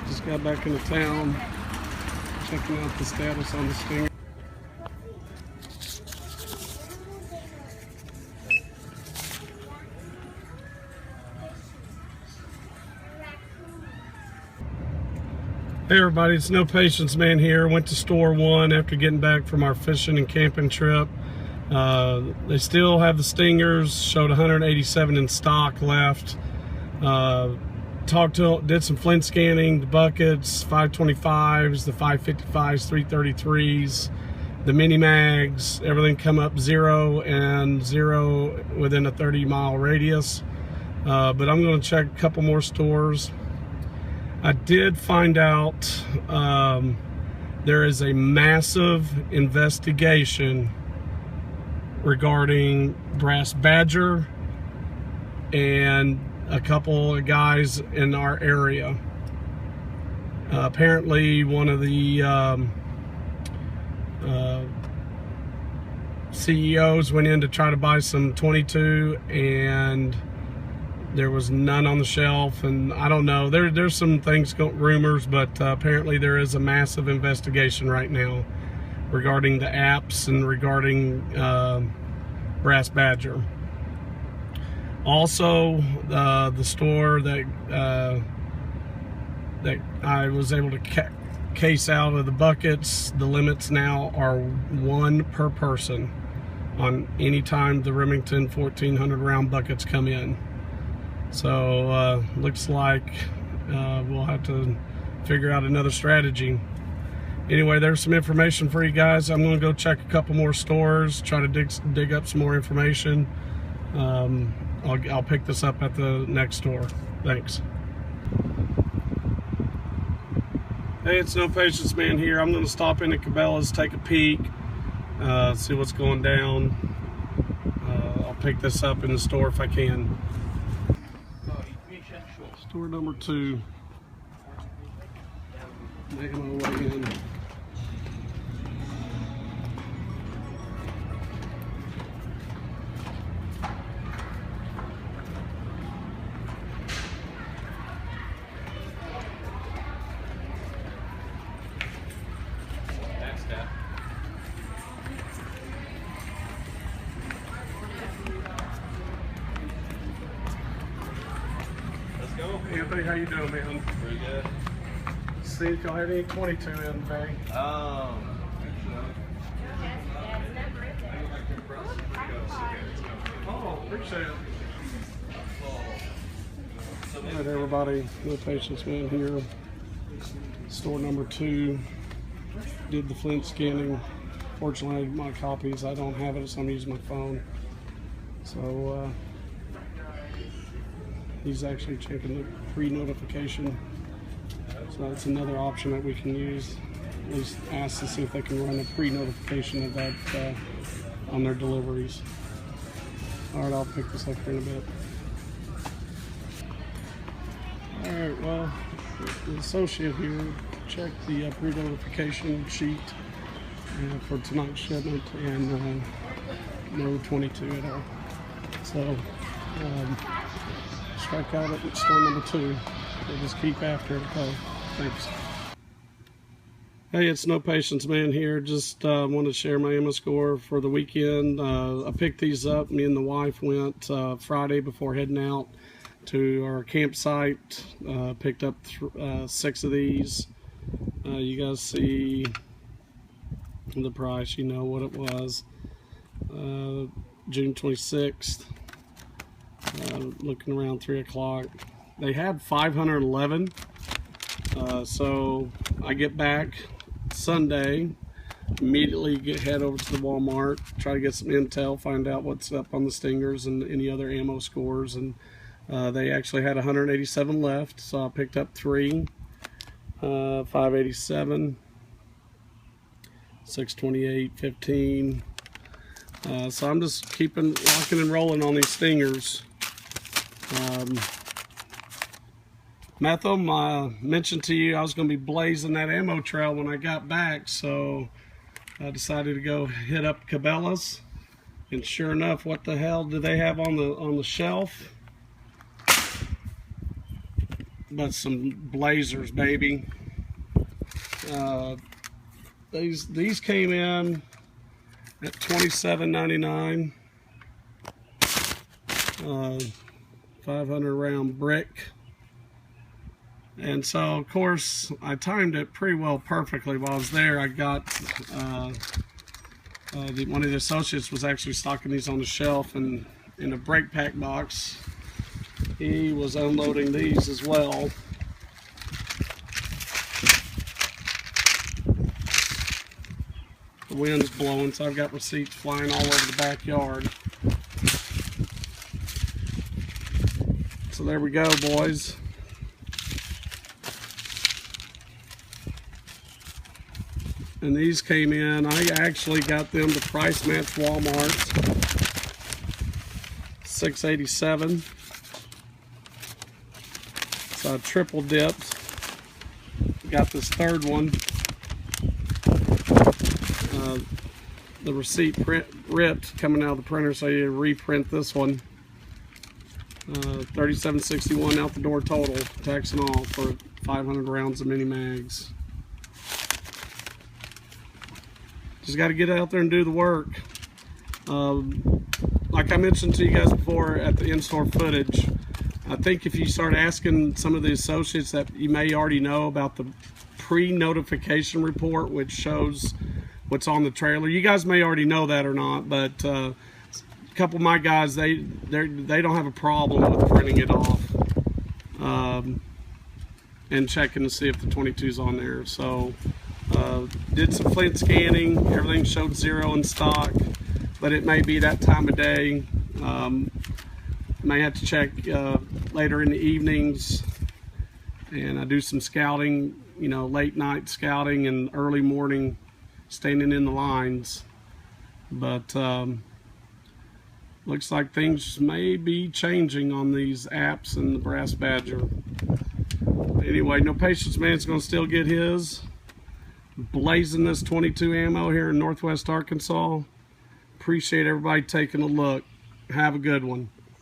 Just got back into town, checking out the status on the Stinger. Hey everybody, it's No Patience Man here. Went to Store One after getting back from our fishing and camping trip. They still have the Stingers, showed 187 in stock left. Did some flint scanning, the buckets, 525s, the 555s, 333s, the mini mags, everything come up 0 and 0 within a 30-mile radius. But I'm going to check a couple more stores. I did find out there is a massive investigation regarding brass badger and a couple of guys in our area. Apparently one of the CEOs went in to try to buy some 22 and there was none on the shelf, and I don't know, there's some things, rumors, but apparently there is a massive investigation right now regarding the apps and regarding brass badger. Also, the store that I was able to case out of the buckets, the limits now are 1 per person on any time the Remington 1400 round buckets come in. So looks like we'll have to figure out another strategy. Anyway, there's some information for you guys. I'm going to go check a couple more stores, try to dig up some more information. I'll pick this up at the next store. Thanks. Hey, it's No Patience Man here. I'm going to stop in at Cabela's, take a peek, see what's going down. I'll pick this up in the store if I can. Store number 2. Making my way in. Anthony, how you doing, man? Pretty good. See if y'all have any 22 in today. Oh, appreciate it. All right, everybody, No Patience Man here. Store number 2. Did the flint scanning. Fortunately, my copies, I don't have it, so I'm using my phone. So, he's actually checking the pre-notification, so that's another option that we can use. At least ask to see if they can run a pre-notification of that on their deliveries. All right, I'll pick this up here in a bit. All right, well, the associate here checked the pre-notification sheet for tonight's shipment, and no 22 at all. So strike out at store number 2. We'll just keep after it. Thanks. Hey, it's No Patience Man here. Just want to share my Emma score for the weekend. I picked these up. Me and the wife went Friday before heading out to our campsite. Picked up 6 of these. You guys see the price. You know what it was. June 26th. Looking around 3 o'clock. They had 511. So I get back Sunday, immediately head over to the Walmart, try to get some intel, find out what's up on the Stingers and any other ammo scores, and they actually had 187 left, so I picked up 3, 587, 628, 15. So I'm just keeping locking and rolling on these Stingers. Metham, I mentioned to you I was going to be blazing that ammo trail when I got back, so I decided to go hit up Cabela's, and sure enough, what the hell do they have on the shelf? but some blazers, baby. These came in at $27.99. 500 round brick. And so, of course, I timed it pretty well perfectly while I was there. I got one of the associates was actually stocking these on the shelf, and in a break pack box he was unloading these as well. The wind's blowing, so I've got receipts flying all over the backyard. So there we go, boys. And these came in, I actually got them to price match Walmart. $6.87. So I triple dipped. Got this third one. The receipt ripped coming out of the printer, so you reprint this one. $37.61 out the door total, tax and all, for 500 rounds of mini mags. Just got to get out there and do the work. Like I mentioned to you guys before at the in-store footage, I think if you start asking some of the associates that you may already know about the pre-notification report, which shows what's on the trailer. You guys may already know that or not, but a couple of my guys, they don't have a problem with printing it off and checking to see if the 22's on there. So did some Flint scanning. Everything showed 0 in stock, but it may be that time of day. May have to check later in the evenings, and I do some scouting, you know, late night scouting and early morning standing in the lines. But looks like things may be changing on these apps and the Brass Badger. Anyway, No Patience Man's gonna still get his. Blazing this 22 ammo here in Northwest Arkansas. Appreciate everybody taking a look. Have a good one.